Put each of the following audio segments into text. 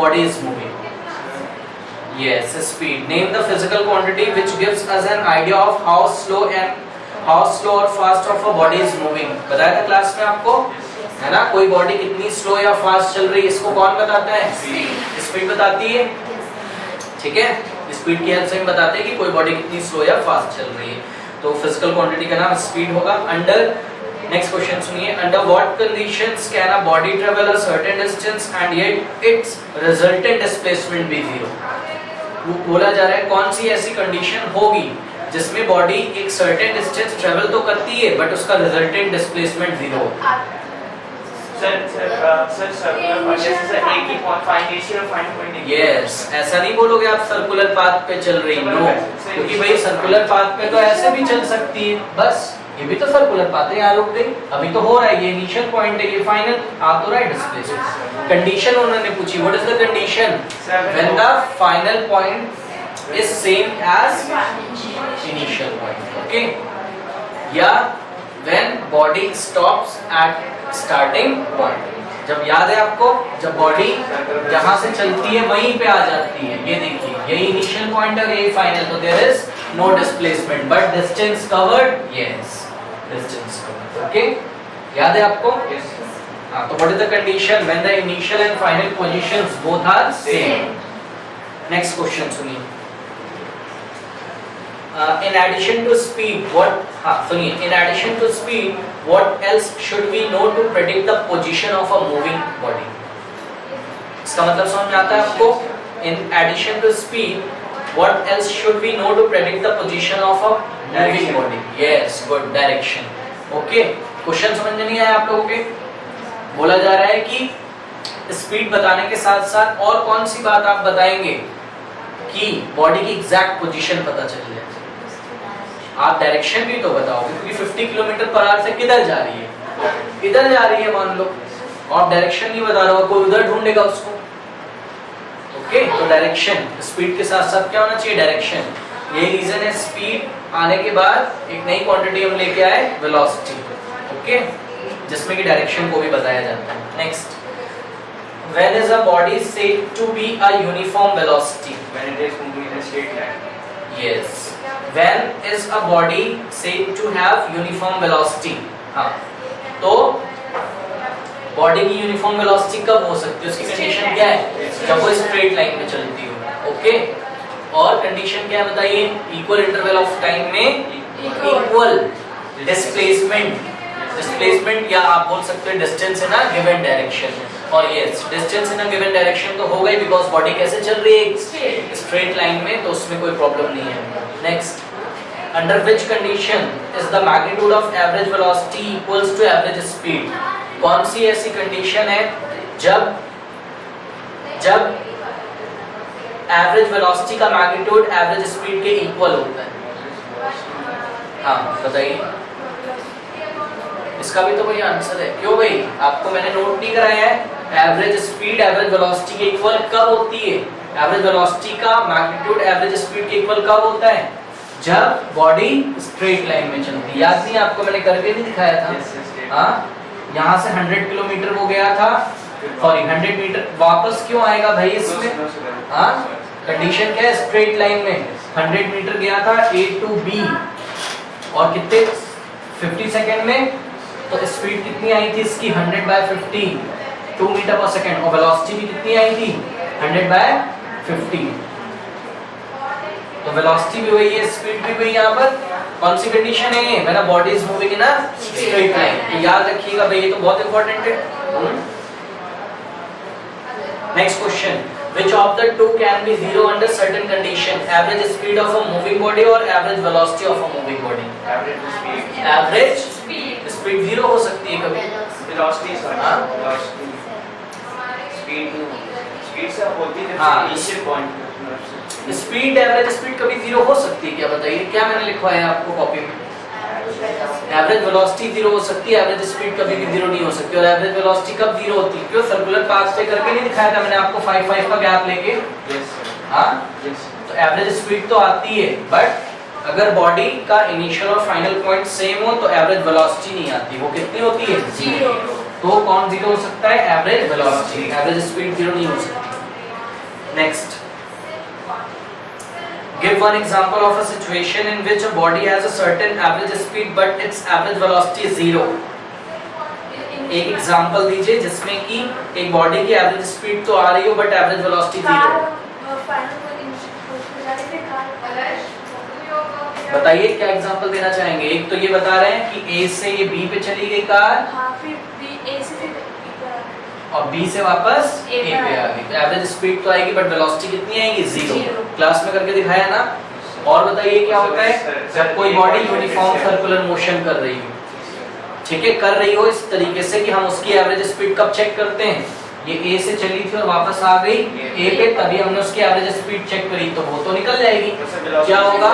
body is moving? Yes, speed. Name the physical quantity which gives us an idea of how slow or fast of a body is moving. बताया था class में आपको, है ना? कोई body कितनी slow या फास्ट चल रही है इसको कौन बताता है? स्पीड बताती है, ठीक है? स्पीड की हेल्प से हम बताते हैं कि कोई बॉडी कितनी स्लो या फास्ट चल रही है। तो फिजिकल क्वांटिटी का नाम स्पीड होगा। अंडर नेक्स्ट क्वेश्चन सुनिए, under what conditions can a body travel a certain distance and yet its resultant displacement be zero? बोला जा रहा है कौन सी ऐसी कंडीशन होगी जिसमें बॉडी एक सर्टेन डिस्टेंस ट्रेवल तो करती है बट उसका रिजल्टेंट डिस्प्लेसमेंट जीरो हो? यस, ऐसा नहीं बोलोगे आप सर्कुलर पाथ पे चल रही, नो, क्योंकि भाई सर्कुलर पाथ पे तो ऐसे भी चल सकती है, बस ये भी तो सर्कुलर पाथ है, यहाँ रुक गई, अभी तो हो रहा है, ये इनिशियल पॉइंट है, ये फाइनल आ तो रहा है डिस्प्लेसमेंट। कंडीशन उन्होंने पूछी, what is the condition? When the final point is same as initial point, okay? या when body stops at starting point. जब याद है आपको, जब बॉडी जहां से चलती है वहीं पे आ जाती है, ये देखिए, यही इनिशियल पॉइंट है, यही फाइनल, तो there is no displacement but distance covered, yes, distance covered, okay? याद है आपको? यस। हां, तो what is the condition? When the initial and final positions both are same. Next question सुनिए, in addition to speed in addition to speed what else should we know to predict the position of a moving body? इसका मतलब समझ में आता है आपको? In addition to speed what else should we know to predict the position of a moving body? Yes, good, direction, okay? Question समझ में नहीं आया आप लोगों के? बोला जा रहा है कि स्पीड बताने के साथ साथ और कौन सी बात आप बताएंगे कि बॉडी की एग्जैक्ट पोजीशन पता चल जाए? आप डायरेक्शन भी तो बताओगे, क्योंकि 50 किलोमीटर पर आवर से किधर जा रही है? इधर जा रही है मान लो, और डायरेक्शन नहीं बता रहा हो, कोई उधर ढूंढेगा उसको, ओके? तो डायरेक्शन, स्पीड के साथ साथ क्या होना चाहिए? डायरेक्शन। यही रीजन है स्पीड आने के बाद एक नई क्वांटिटी हम लेके आए, वेलोसिटी, ओके? जिसमें कि डायरेक्शन को भी बताया जाता है। Next, when is a body said to be a uniform velocity? When it is moving in a straight line. Yes. When is a body said to have uniform velocity? हाँ, तो body की uniform velocity कब हो सकती है? उसकी condition क्या है? जब वो स्ट्रेट लाइन में चलती हो, ओके? और कंडीशन क्या है बताइए? इक्वल इंटरवल ऑफ टाइम में इक्वल डिस्प्लेसमेंट, या आप बोल सकते हो distance in a given direction. और yes, distance in a given direction तो होगा ही, बिकॉज बॉडी कैसे चल रही है? स्ट्रेट लाइन में, तो उसमें कोई प्रॉब्लम नहीं है। Next, under which condition is the magnitude of average velocity equals to average speed? कौन सी ऐसी कंडीशन है जब एवरेज वेलोसिटी का मैग्नीट्यूड एवरेज स्पीड के इक्वल होता है? हाँ बताइए, इसका भी तो कोई आंसर है। क्यों भाई? आपको मैंने नोट नहीं कराया है, एवरेज स्पीड एवरेज वेलोसिटी के इक्वल कब होती है? एवरेज वेलोसिटी का मैग्नीट्यूड एवरेज स्पीड के इक्वल कब होता है? जब बॉडी स्ट्रेट लाइन में चलती है। याद नहीं आपको, मैंने करके नहीं दिखाया था? हाँ, यहाँ से 100 किलोमीटर वो गया था, सॉरी 100 मीटर, वापस क्यों आएगा भाई इसमें? हाँ, कंडीशन क्या है? स्ट्रेट लाइन में 100 मीटर गया था A to B, और कितने 50 सेकेंड में, तो स्पीड कितनी आई थी इसकी? 100/50, 2 मीटर पर सेकेंड, और वेलोसिटी भी कितनी आई थी? 100/50। तो वेलोसिटी भी वही है, स्पीड भी वही। यहाँ पर कौन सी कंडीशन है ये? मेरा body is moving in a straight line, तो याद रखिएगा भाई, ये तो बहुत इंपॉर्टेंट है। Next question, which of the two can be zero under certain condition? Average speed of a moving body or average velocity of a moving body? Average speed. Average speed zero हो सकती है कभी? Velocity sorry. हाँ? Velocity. Speed से होती है हाँ, initial point. Speed, average speed कभी जीरो हो सकती है क्या? बताइए, क्या मैंने लिखवाया है आपको कॉपी में? एवरेज वेलोसिटी जीरो हो सकती है, एवरेज स्पीड कभी भी जीरो नहीं हो सकती। और एवरेज वेलोसिटी कब जीरो होती है? क्यों? सर्कुलर पाथ पे करके नहीं दिखाया था मैंने आपको 5 का गैप लेके? हाँ, तो एवरेज स्पीड तो आती है, बट अगर बॉडी का इनिशियल और फाइनल पॉइंट सेम हो तो एवरेज वेलोसिटी नहीं आती। वो कितनी होती है? जीरो। तो कौन जीरो हो सकता है? Average velocity. Average speed zero नहीं हो सकती। Next, give one example of a situation in which a body has a certain average speed but its average velocity is 0. एक एग्जांपल दीजिए जिसमें कि एक बॉडी की एवरेज स्पीड तो आ रही हो बट एवरेज वेलोसिटी 0. बताइए क्या एग्जांपल देना चाहेंगे. एक तो ये बता रहे हैं कि A से ये B पे चली गई कार, और B से वापस A पे आ गई. तो एवरेज स्पीड तो आएगी बट वेलोसिटी कितनी आएगी? 0. क्लास में करके दिखाया ना. और बताइए क्या होता है जब कोई बॉडी यूनिफॉर्म सर्कुलर मोशन कर रही हो, ठीक है, कर रही हो इस तरीके से कि हम उसकी एवरेज स्पीड कब चेक करते हैं? ये A से चली थी और वापस आ गई A पे, तभी हमने उसकी एवरेज स्पीड चेक करी, तो वो तो निकल जाएगी. क्या होगा?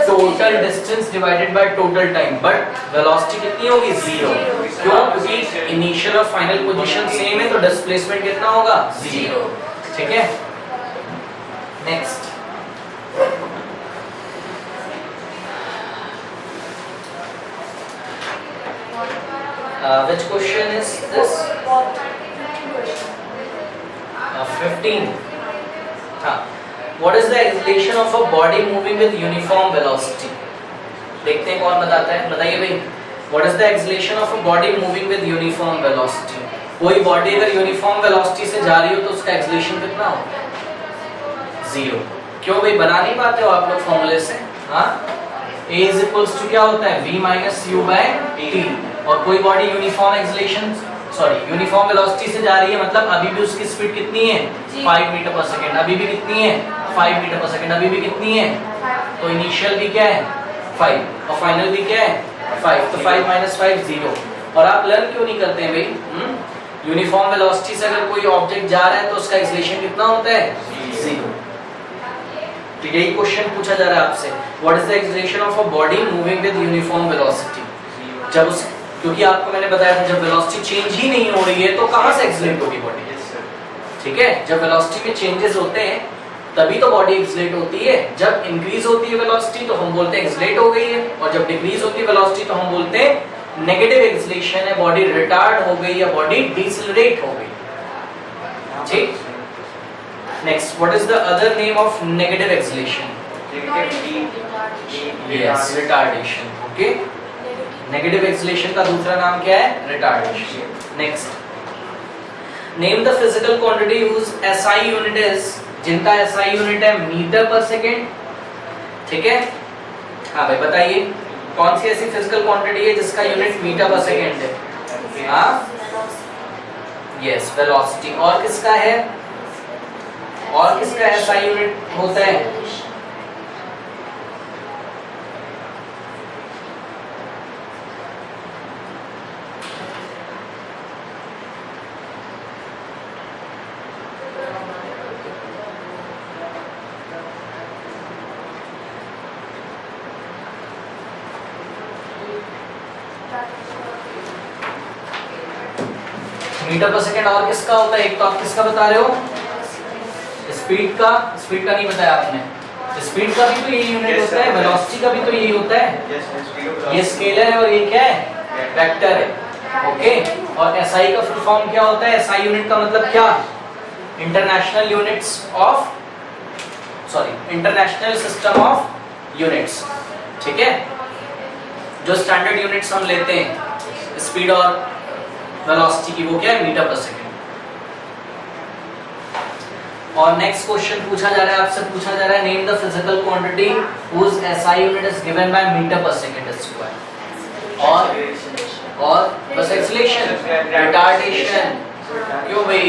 Total distance divided by total time, but velocity कितनी होगी? 0. क्यों? क्योंकि इनिशियल और फाइनल पोजीशन सेम है, तो डिस्प्लेसमेंट कितना होगा? 0. ठीक है. Next, which question is this? 15. What is the acceleration of a body moving with uniform velocity? देखते हैं कौन बताता है. बताइए भाई. What is the acceleration of a body moving with uniform velocity? कोई बॉडी अगर यूनिफॉर्म वेलोसिटी से जा रही हो तो उसका एक्सेलरेशन कितना होगा? 0. क्यों भाई? बना नहीं पाते हो आप लोग फॉर्मूले से? हाँ, A is equals to क्या होता है? V minus U by T. और कोई body uniform acceleration uniform velocity से जा रही है, मतलब अभी भी उसकी स्पीड कितनी है? 5 मीटर पर सेकंड. अभी भी कितनी है? 5 मीटर पर सेकंड. अभी भी कितनी है? तो इनिशियल भी क्या है? 5 और फाइनल भी क्या है? 5. तो 5 minus 5 0. और आप लर्न क्यों नहीं करते हैं भाई? यूनिफॉर्म वेलोसिटी से अगर कोई ऑब्जेक्ट जा रहा है तो उसका एक्सेलरेशन कितना होता है? 0. तो यही क्वेश्चन पूछा जा रहा है आपसे. What is the acceleration of a body moving with uniform velocity? जब उस, क्योंकि आपको मैंने बताया था जब वेलोसिटी चेंज ही नहीं हो रही है तो कहां से एक्सेलरेट होगी बॉडी? ठीक है, जब वेलोसिटी में चेंजेस होते हैं तभी तो बॉडी एक्सेलरेट होती है. जब इंक्रीज होती है वेलोसिटी तो हम बोलते हैं एक्सेलरेट हो गई है, और जब डिक्रीज होती है वेलोसिटी तो हम बोलते हैं नेगेटिव एक्सेलरेशन है, बॉडी रिटार्ड हो गई या बॉडी डिसेलरेट हो गई. ठीक. Next, what is the other name of negative acceleration? Yes, retardation. Okay, negative acceleration का दूसरा नाम क्या है? Retardation. Next, name the physical quantity whose SI unit is, जिनका SI यूनिट है मीटर पर सेकंड. ठीक है. हाँ भाई बताइए कौन सी ऐसी फिजिकल क्वांटिटी है जिसका यूनिट मीटर पर सेकंड है? हाँ, यस, वेलोसिटी. और किसका है? और किसका SI यूनिट होता है? Metre per second. और किसका होता है? एक तो आप किसका बता रहे हो? स्पीड का. स्पीड का नहीं बताया आपने. स्पीड का भी तो यही यूनिट होता है, वेलोसिटी का भी तो यही होता है. ये स्केलर है और ये क्या है? वेक्टर है. ओके. और SI का फुल फॉर्म क्या होता है? SI यूनिट का मतलब क्या? International units of, international system of units. ठीक है, जो स्टैंडर्ड यूनिट्स हम लेते हैं स्पीड और वेलोसिटी की, वो क्या है? Metre per second. और नेक्स्ट क्वेश्चन पूछा जा रहा है, आपसे पूछा जा रहा है name the physical quantity whose SI unit is given by metre per second square. और बस एक्सेलरेशन, रिटार्डेशन. क्यों भाई?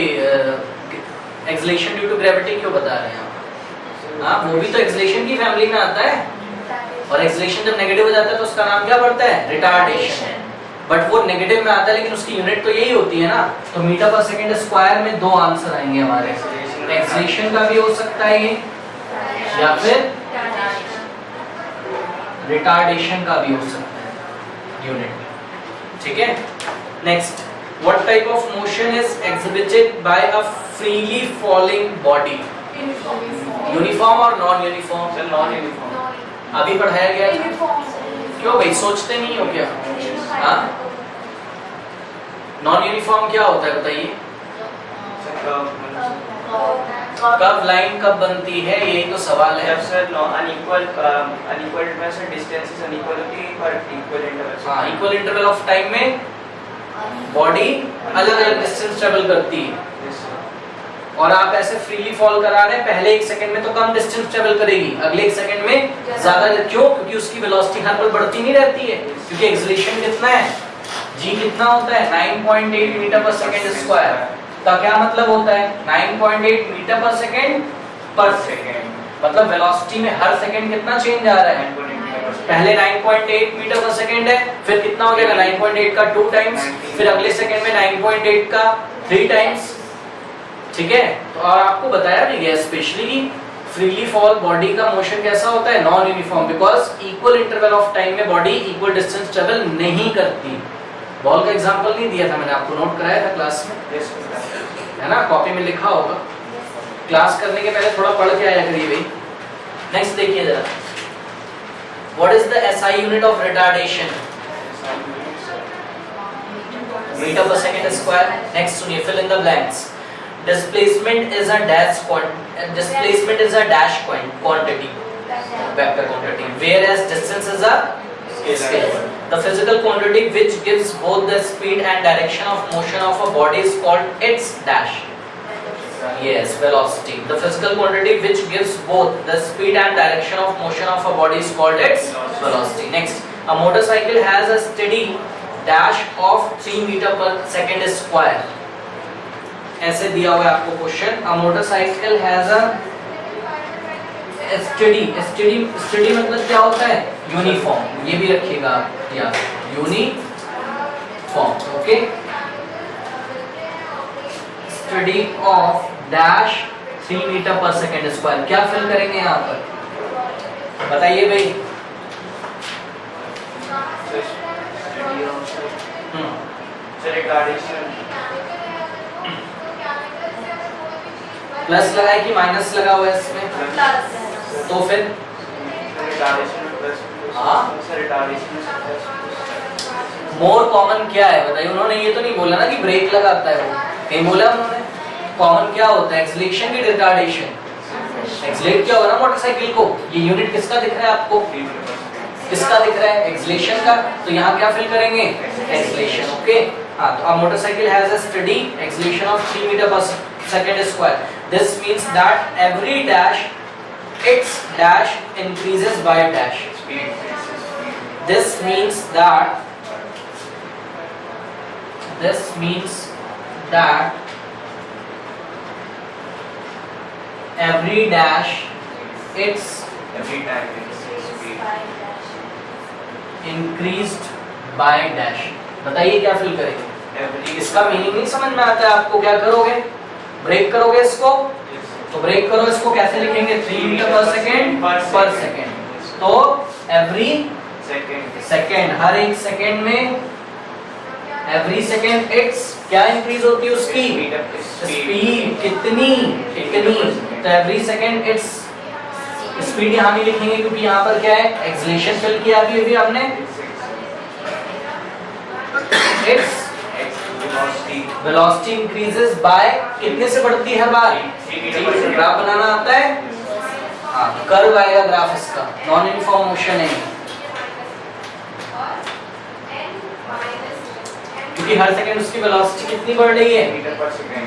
एक्सेलरेशन ड्यू टू ग्रेविटी क्यों बता रहे हैं आप? हाँ, वो भी तो एक्सेलरेशन की फैमिली में आता है. और एक्सेलरेशन जब नेगेटिव हो जाता है तो उसका नाम क्या पड़ता है? रिटार्डेशन. बट वो नेगेटिव में आता है लेकिन उसकी यूनिट तो यही होती है ना. तो मीटर पर सेकंड स्क्वायर में दो आंसर आएंगे हमारे. एक्सेलरेशन का भी हो सकता है ये, या फिर रिटार्डेशन का भी हो सकता है यूनिट. ठीक है. Next, what type of motion is exhibited by a freely falling body? Uniform और नॉन यूनिफॉर्म? Non uniform. अभी पढ़ाया गया था. क्यों भाई सोचते नहीं हो क्या? हाँ, नॉन यूनिफॉर्म क्या होता है बताइए? कब लाइन कब बनती है, यही तो सवाल है। जब सर unequal में सर डिस्टेंस इज अनइक्वल होती है पर इक्वल इंटरवल। हाँ, इक्वल इंटरवल ऑफ टाइम में बॉडी अलग अलग डिस्टेंस ट्रेवल करती है, यस सर। और आप ऐसे फ्रीली फॉल करा रहे हैं, पहले 1 सेकंड में तो कम डिस्टेंस ट्रेवल करेगी, अगले 1 सेकंड में ज्यादा। क्यों? क्योंकि उसकी वेलोसिटी हर पल बढ़ती नहीं रहती है, क्योंकि एक्सेलरेशन कितना है, g कितना होता है 9.8 मीटर पर सेकंड स्क्वायर। का क्या मतलब होता है 9.8 मीटर पर सेकंड, मतलब वेलोसिटी में हर सेकंड कितना चेंज आ रहा है। पहले 9.8 मीटर पर सेकंड है, फिर कितना हो जाएगा 9.8 का 2 टाइम्स, फिर अगले सेकंड में 9.8 का 3 टाइम्स। ठीक है, तो और आपको बताया भी गया स्पेशली कि फ्रीली फॉल बॉडी का मोशन कैसा होता है, non uniform, because equal interval of time में बॉडी इक्वल डिस्टेंस ट्रेवल नहीं करती। बॉल का एग्जांपल नहीं दिया था मैंने, आपको नोट कराया था क्लास में, है ना, कॉपी में लिखा होगा। क्लास करने के पहले थोड़ा पढ़ के आया करिए भाई। नेक्स्ट देखिए जरा, what is the SI unit of retardation, metre per second square. Next सुनिए, fill in the blanks. Displacement is a dash quantity, vector quantity, whereas distance is a scalar. The physical quantity which gives both the speed and direction of motion of a body is called its dash. Yes, velocity. The physical quantity which gives both the speed and direction of motion of a body is called its velocity. Next, a motorcycle has a steady dash of 3 meter per second square. ऐसे दिया हुआ है आपको question, a motorcycle has a study मतलब क्या होता है, uniform, ये भी रखिएगा आप याद, uniform. Okay, study of dash 3 metre per second square. क्या फिल करेंगे यहाँ पर, बताइए भाई। प्लस लगाए कि माइनस लगा हुआ है इसमें, तो फिर मोर कॉमन क्या है बताइए। उन्होंने ये तो नहीं बोला ना कि ब्रेक लगाता है, वो कहीं बोला उन्होंने। कॉमन क्या होता है, एक्सीलरेशन की रिटार्डेशन। एक्सीलरेट क्या होगा ना मोटरसाइकिल को, ये यूनिट किसका दिख रहा है आपको, किसका दिख रहा है, एक्सीलरेशन का। तो यहाँ क्या फिल करेंगे, एक्सीलरेशन। ओके, हाँ, तो a motorcycle has a steady acceleration of 3 metre per second square. This means that every dash, its dash increases by dash. This means that every dash, its increased by dash. बताइए क्या fill करेंगे, इसका meaning नहीं समझ में आता है आपको, क्या करोगे, ब्रेक करोगे इसको, तो ब्रेक करो इसको, कैसे लिखेंगे, 3 मीटर पर सेकंड। तो एवरी सेकंड, हर एक सेकंड में, एवरी सेकंड इट्स क्या इंक्रीज होती है उसकी स्पीड, कितनी, तो एवरी सेकंड इट्स स्पीड यहाँ नहीं लिखेंगे क्योंकि यहाँ पर क्या है, एक्सीलरेशन फिल किया अभी हमने। इट्स वेलोसिटी इंक्रीजेस बाय, कितने से बढ़ती है हर बार, ग्राफ बनाना आता है, हाँ, कर्व आएगा ग्राफ इसका, नॉन यूनिफॉर्म मोशन है क्योंकि हर सेकंड उसकी वेलोसिटी कितनी बढ़ रही है, metre per second.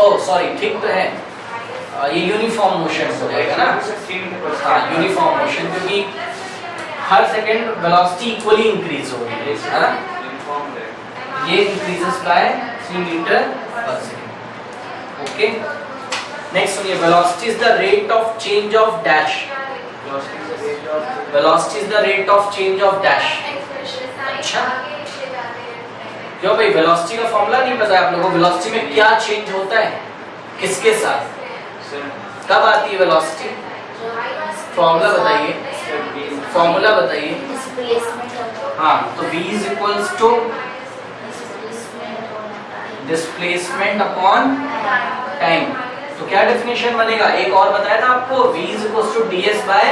Oh sorry, ठीक तो है, ये यूनिफॉर्म मोशन हो जाएगा ना, हाँ, यूनिफॉर्म मोशन, क्योंकि हर सेकंड वेलोसिटी इक्वली इंक्रीज हो रही है ना, ये increases by 3 metre per second. Okay, next सुनिए, velocity is the rate of change of dash. Velocity is the rate of change of dash. अच्छा, क्यों भाई, वेलोसिटी का फॉर्मूला नहीं पता है आप लोगों को, वेलोसिटी में क्या चेंज होता है, किसके साथ, कब आती है वेलोसिटी, फॉर्मूला बताइए, फॉर्मूला बताइए। हाँ, तो v is equals to displacement upon time. तो क्या डेफिनेशन बनेगा, एक और बताया था आपको, v is equals to ds by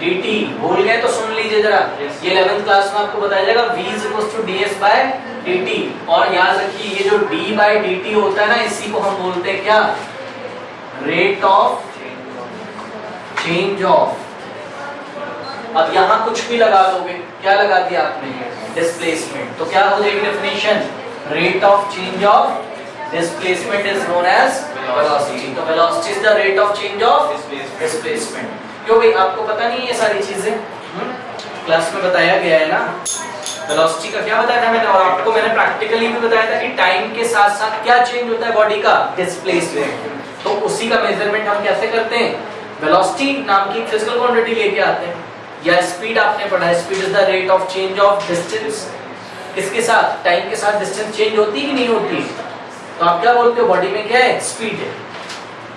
dt। भूल गए तो सुन लीजिए जरा, ये 11th क्लास में आपको बताया जाएगा, v is equals to ds by dt। और याद रखिए ये जो d बाई dt होता है ना, इसी को हम बोलते हैं क्या, रेट ऑफ चेंज ऑफ। अब यहाँ कुछ भी लगा दोगे, क्या लगा दिया आपने, डिस्प्लेसमेंट, तो क्या हो जाएगी definition, rate of change of displacement is known as velocity. तो velocity is the rate of change of displacement. क्यों भाई, आपको पता नहीं है ये सारी चीजें, क्लास में बताया गया है ना, वेलोसिटी का क्या बताया था मैंने, और आपको मैंने प्रैक्टिकली भी बताया था कि टाइम के साथ साथ क्या चेंज होता है बॉडी का, डिस्प्लेसमेंट। तो उसी का मेजरमेंट हम कैसे करते हैं, वेलोसिटी नाम की फिजिकल क्वांटिटी लेके आते हैं। या स्पीड आपने पढ़ा है, speed is the rate of change of distance, किसके साथ, टाइम के साथ डिस्टेंस चेंज होती है कि नहीं होती, तो आप क्या बोलते हो, बॉडी में क्या है, स्पीड है।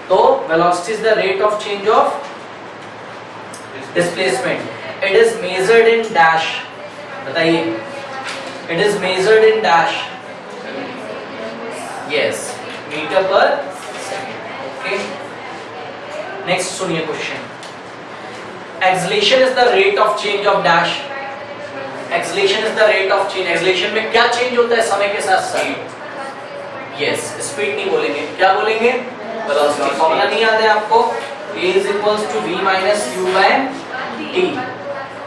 तो velocity is the rate of change of displacement. It is measured in dash, बताइए, it is measured in dash, yes, metre per second. Okay, next सुनिए question, acceleration is the rate of change of dash. Acceleration is the rate of change, acceleration में क्या change होता है समय के साथ साथ, यस, स्पीड नहीं बोलेंगे, क्या बोलेंगे, वेलोसिटी। फॉर्मूला नहीं याद है आपको, a is equals to v minus u by t,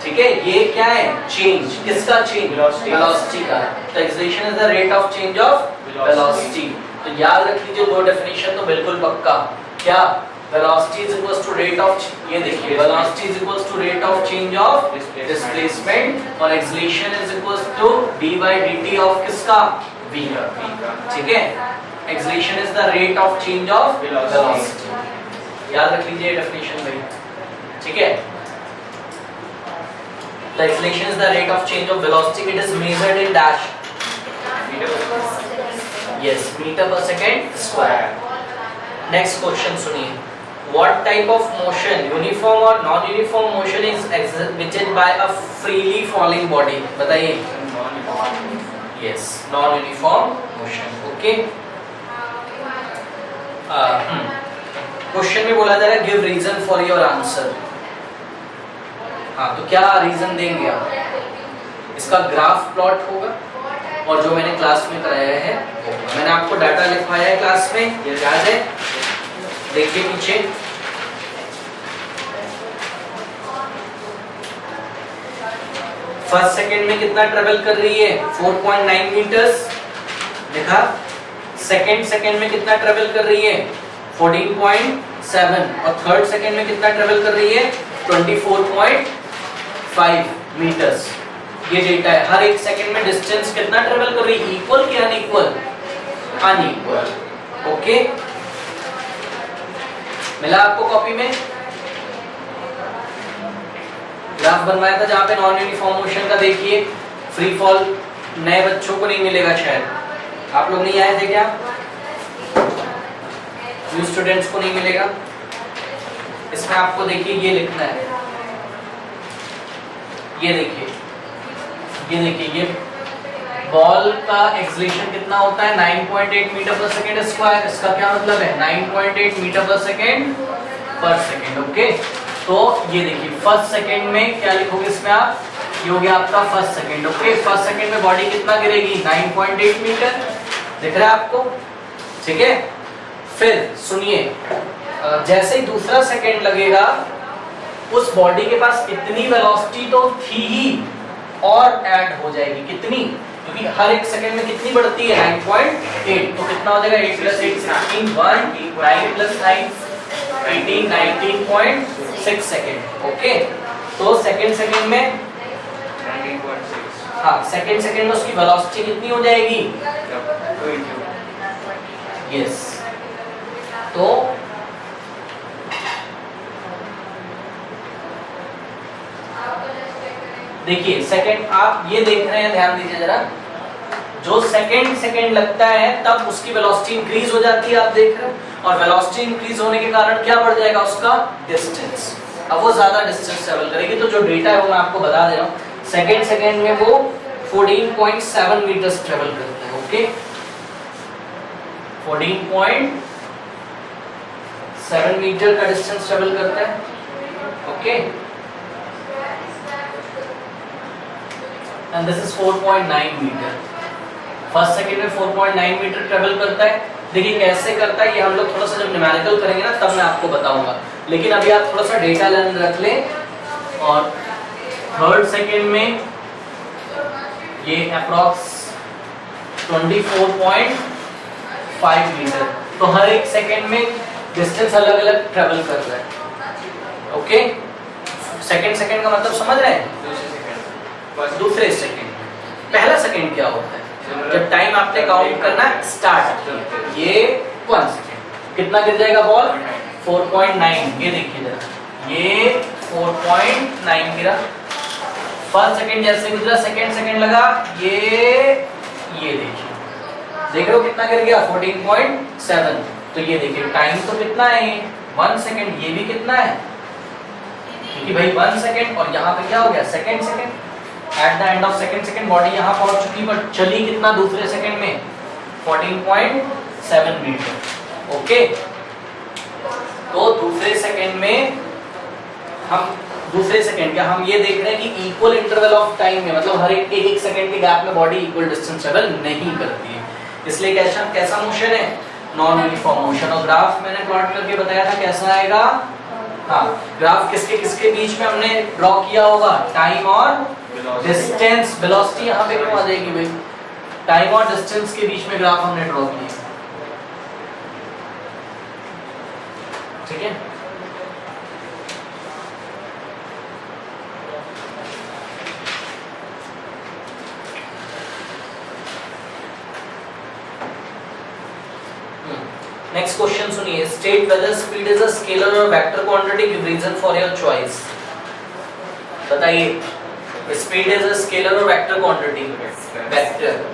ठीक है, ये क्या है, चेंज, किसका चेंज, वेलोसिटी का। तो acceleration is the rate of change of velocity. तो याद रख लीजिए दो डेफिनेशन तो बिल्कुल पक्का, क्या, velocity is equals to rate of, ये देखिए, velocity is equals to rate of change of displacement, और acceleration is equals to d by dt of किसका, v का, ठीक है। Acceleration is the rate of change of velocity, याद रख लीजिए डेफिनेशन भाई, ठीक है। The acceleration is the rate of change of velocity. It is measured in dash. Yes, meter per second square. Next question सुनिए. What type of motion, uniform or non-uniform motion, is exhibited by a freely falling body? बताइए. Yes, non-uniform motion. Okay. Question में बोला जा रहा है give reason for your answer. हाँ, तो क्या रीजन देंगे आप, इसका ग्राफ प्लॉट होगा, और जो मैंने क्लास में कराया है होगा। मैंने आपको डाटा लिखवाया है क्लास में, ये याद है, देखिए पीछे, फर्स्ट सेकंड में कितना ट्रेवल कर रही है, 4.9 मीटर्स लिखा, सेकंड में कितना ट्रेवल कर रही है, 14.7, और थर्ड सेकंड में कितना ट्रेवल कर रही है, 24.5 मीटर्स। ये डेटा है, हर एक सेकंड में डिस्टेंस कितना ट्रेवल कर रही है, इक्वल कि अनइक्वल, अनइक्वल। ओके, मिला आपको कॉपी में, ग्राफ बनवाया था जहां पे नॉन यूनिफॉर्म मोशन का, देखिए फ्री फॉल नए बच्चों को नहीं मिलेगा शायद, आप लोग नहीं आए थे क्या, न्यू स्टूडेंट्स को नहीं मिलेगा। इसमें आपको देखिए ये लिखना है, ये देखिए, ये बॉल का एक्सेलरेशन कितना होता है, 9.8 मीटर पर सेकेंड स्क्वायर। इसका क्या मतलब है, 9.8 मीटर पर सेकेंड। ओके, तो ये देखिए फर्स्ट सेकेंड में क्या लिखोगे इसमें आप, ये हो गया आपका first second. Okay, first second में बॉडी कितना गिरेगी, 9.8 मीटर, दिख रहा है आपको, ठीक है। फिर सुनिए, जैसे ही दूसरा सेकेंड लगेगा, उस बॉडी के पास इतनी वेलोसिटी तो थी ही, और ऐड हो जाएगी, कितनी, क्योंकि हर एक सेकंड में कितनी बढ़ती है, 9.8, तो कितना हो जाएगा, 8 + 8 16, 1 9 + 9 18, 19.6 सेकंड। ओके, तो सेकंड में 19.6, हाँ, सेकंड में उसकी वेलोसिटी कितनी हो जाएगी, 2 यस, तो देखिए सेकंड, आप ये देख रहे हैं, ध्यान दीजिए जरा, जो सेकंड लगता है तब उसकी वेलोसिटी इंक्रीज हो जाती है, आप देख रहे हो, और वेलोसिटी इंक्रीज होने के कारण क्या बढ़ जाएगा उसका डिस्टेंस, अब वो ज्यादा डिस्टेंस ट्रेवल करेगी। तो जो डेटा है वो मैं आपको बता दे रहा हूँ, सेकंड में वो 14.7 मीटर्स ट्रेवल करते हैं। ओके, 14.7 मीटर का डिस्टेंस ट्रेवल करता है। Okay, and this is 4.9 meter, first second में 4.9 मीटर ट्रेवल करता है। देखिए कैसे करता है, ये हम लोग थोड़ा सा जब न्यूमेरिकल करेंगे ना तब मैं आपको बताऊंगा, लेकिन अभी आप थोड़ा सा डेटा लर्न रख लें। और थर्ड सेकंड में ये अप्रॉक्स 24.5 मीटर, तो हर एक सेकंड में डिस्टेंस अलग अलग ट्रेवल कर रहा है। ओके, सेकंड का मतलब समझ रहे हैं? दूसरे सेकंड। पहला सेकंड क्या होता है? जब टाइम आपने काउंट करना स्टार्ट किया, ये 1 सेकंड, कितना गिर जाएगा बॉल? 4.9। ये देखिए जरा, ये 4.9 गिरा। फर्स्ट सेकंड जैसे गुजरा, सेकंड लगा, ये देखिए, देख रहे हो कितना गिर गया? 14.7। तो ये देखिए टाइम तो कितना है? 1 सेकंड। ये भी कितना है? क्योंकि भाई 1 सेकंड और यहाँ पे क्या हो गया? Second. At the end of second body यहाँ पहुंच चुकी, बट चली कितना दूसरे सेकंड में? 14.7 मीटर। ओके, तो दूसरे सेकंड में हम ये देख रहे हैं कि इक्वल इंटरवल ऑफ टाइम में, मतलब हर एक सेकंड के गैप में बॉडी इक्वल डिस्टेंस ट्रेवल नहीं करती है, इसलिए कैसा मोशन है? Non uniform motion. और ग्राफ मैंने प्लॉट करके बताया था कैसा आएगा। हाँ, ग्राफ किसके बीच में हमने ड्रॉ किया होगा? टाइम और डिस्टेंस। वेलोसिटी यहाँ पे क्यों आ जाएगी भाई? टाइम और डिस्टेंस के बीच में ग्राफ हमने ड्रॉ किया, ठीक है? नेक्स्ट क्वेश्चन सुनिए, state whether speed is a scalar और vector quantity, give reason for your choice. बताइए, स्पीड इज अ स्केलर और vector quantity?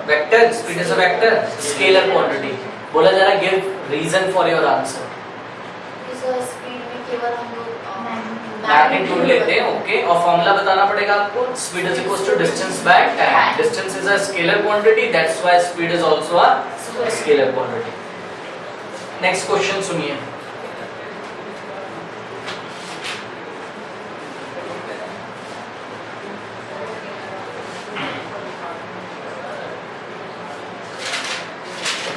Vector speed is a vector, scalar quantity. बोला जा रहा है give reason for your answer. स्पीड में केवल हम लोग मैग्नीट्यूड लेते हैं, ओके, और फॉर्मूला बताना पड़ेगा आपको। Speed is equals to distance by time. Distance is a scalar quantity, that's why speed is also a scalar quantity. Next question सुनिए,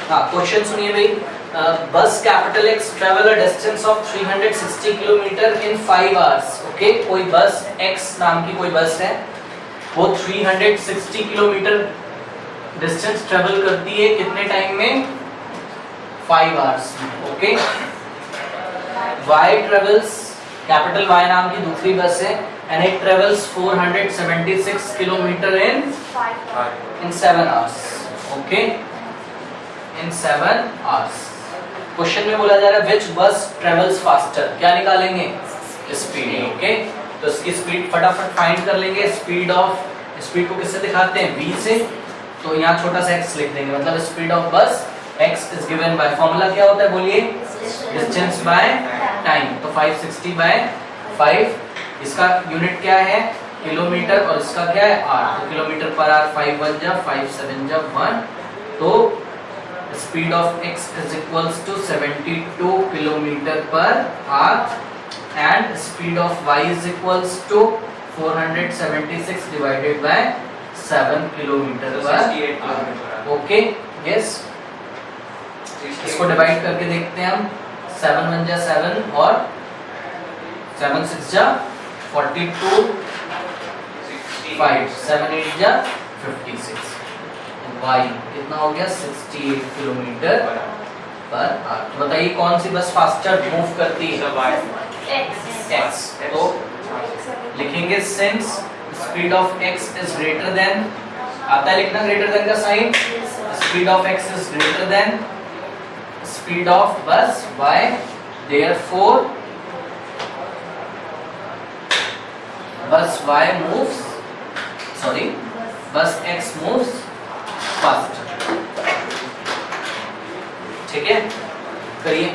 हाँ क्वेश्चन सुनिए भाई। Bus capital x travel a distance of 360 kilometre in 5 hours. Okay, कोई bus x नाम की कोई बस है, वो 360 किलोमीटर डिस्टेंस ट्रेवल करती है कितने टाइम में? 5 hours. Okay, Y travels, capital Y नाम की दूसरी बस है, and it travels 476 kilometre in 7 hours. Okay, in 7 hours. Question में बोला जा रहा है व्हिच बस ट्रेवल्स फास्टर, क्या निकालेंगे? स्पीड। ओके, तो इसकी स्पीड फटाफट फाइंड कर लेंगे। स्पीड को किससे दिखाते हैं? v से, तो यहाँ छोटा सा x लिख देंगे, मतलब स्पीड ऑफ बस x is given bye, formula क्या होता है बोलिए? Distance by time. तो 560 बाय 5, इसका यूनिट क्या है? किलोमीटर, और इसका क्या है? r। तो किलोमीटर पर आवर, 5 1 जा 5 7 जा 1, तो speed of x is equals to 72 kilometre per hour, and speed of y is equals to 476 divided by 7 kilometre per. Okay, yes, इसको डिवाइड करके देखते हैं हम। 7 1 जा 7 और 7 6 जा 42, 5 7 8 जा 56। y कितना हो गया? 68 किलोमीटर पर आवर। तो बताइए कौन सी बस फास्टर मूव करती है? x। तो लिखेंगे since speed of x is greater than, आता है लिखना ग्रेटर देन का sign, speed of x is greater than speed of bus y, therefore bus x moves faster। ठीक है, करिए।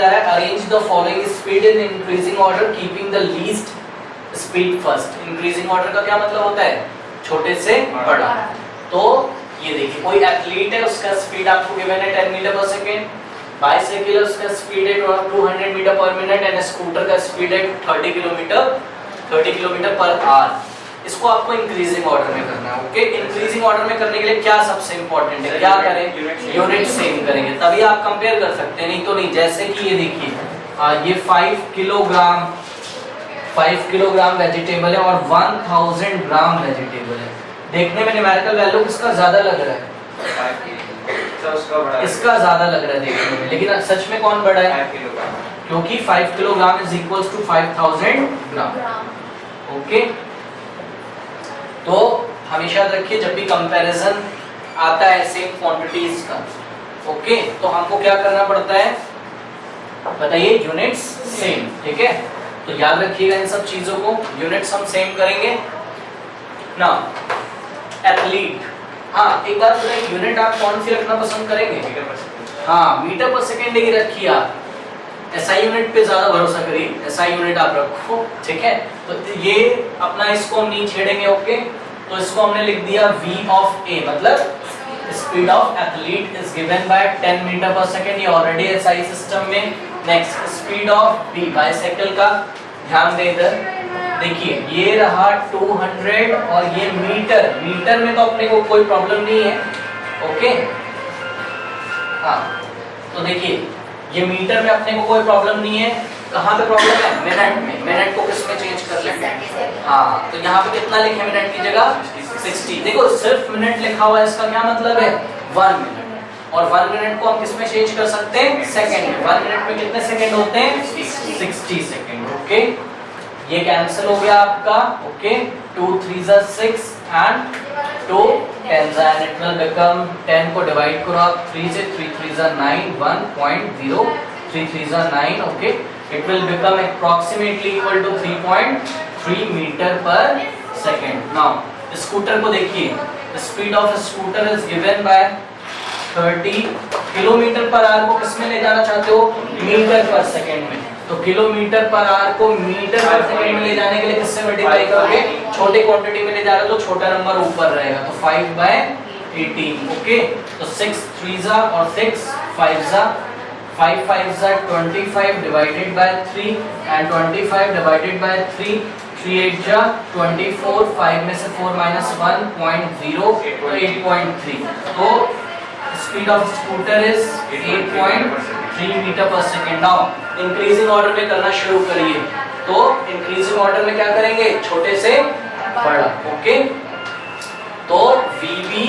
जा रहा है arrange the following speed in increasing order keeping the least speed first. Increasing order का क्या मतलब होता है, छोटे से बड़ा। तो ये देखिए कोई एथलीट है, उसका स्पीड आपको गिवन है 10 मीटर पर सेकेंड, बाइसाइकिल है उसका स्पीड है 200 metre per minute and scooter का स्पीड है 30 किलोमीटर पर आवर। इसको आपको इंक्रीजिंग ऑर्डर में करना है। ओके, इंक्रीजिंग ऑर्डर में करने के लिए क्या सबसे इंपॉर्टेंट है, क्या करें, यूनिट सेम करेंगे, तभी आप कंपेयर कर सकते हैं, नहीं तो नहीं। जैसे कि ये देखिए ये 5 किलोग्राम वेजिटेबल है और 1000 ग्राम वेजिटेबल है। देखने में न्यूमेरिकल वैल्यू किसका ज्यादा लग रहा है, इसका ज्यादा लग रहा है देखने में, लेकिन सच में कौन बड़ा है, क्योंकि 5 kilogram is equals to 5000 gram. Okay, तो हमेशा याद रखिए जब भी कंपैरिजन आता है सेम क्वांटिटीज का, ओके, तो हमको क्या करना पड़ता है बताइए, यूनिट्स सेम। ठीक है, तो याद रखिएगा इन सब चीजों को, यूनिट्स हम सेम करेंगे ना। एथलीट, हाँ एक बात बताइए, यूनिट आप कौन सी रखना पसंद करेंगे, हाँ मीटर पर सेकेंड ही रखिए आप, एसआई यूनिट पे ज्यादा भरोसा करिए, एसआई यूनिट आप रखो। ठीक है, तो ये अपना इसको हम नहीं छेड़ेंगे। ओके, तो इसको हमने लिख दिया v ऑफ a, मतलब speed of athlete is given by 10 metre per second, ये ऑलरेडी एसआई सिस्टम में। Next speed of b bicycle का, ध्यान दे इधर देखिए, ये रहा 200 और ये मीटर में तो अपने को कोई प्रॉब्लम नहीं है। ओके, हाँ तो देखिए ये मीटर में अपने को कोई प्रॉब्लम नहीं है, कहाँ पे प्रॉब्लम है, मिनट में। मिनट को किस में चेंज कर लेंगे, हाँ तो यहाँ पे कितना लिखे मिनट की जगह 60। देखो सिर्फ मिनट लिखा हुआ है, इसका क्या मतलब है 1 मिनट, और 1 मिनट को हम किस में चेंज कर सकते हैं, सेकंड में। 1 मिनट में कितने सेकंड होते हैं, 60 सेकंड। ओके, ये कैंसिल हो गया आपका। Okay, 2 3 6 and 2 10 and it will become 10 को डिवाइड करो आप 3 से, 3 3 9 1.0, 3 3 9। ओके, it will become approximately equal to 3.3 metre per second. Now scooter को देखिए, speed of scooter is given by 30 kilometre per hour को किस में ले जाना चाहते हो, मीटर पर सेकेंड में। तो किलोमीटर पर आवर को मीटर पर सेकेंड में ले जाने के लिए किससे मल्टीप्लाई करोगे, छोटे क्वांटिटी में ले जा रहे हो तो छोटा नंबर ऊपर रहेगा, तो 5/18। ओके, तो 6 3 और 6 5 5 5 25 divided by 3 and 25 divided by 3, 3 8 जा 24, 5 में से 4 minus 1.0 तो 8.3। तो speed of scooter is 8.3 metre per second. Now increasing order में करना शुरू करिए, तो इंक्रीजिंग ऑर्डर में क्या करेंगे, छोटे से बड़ा। ओके, तो VB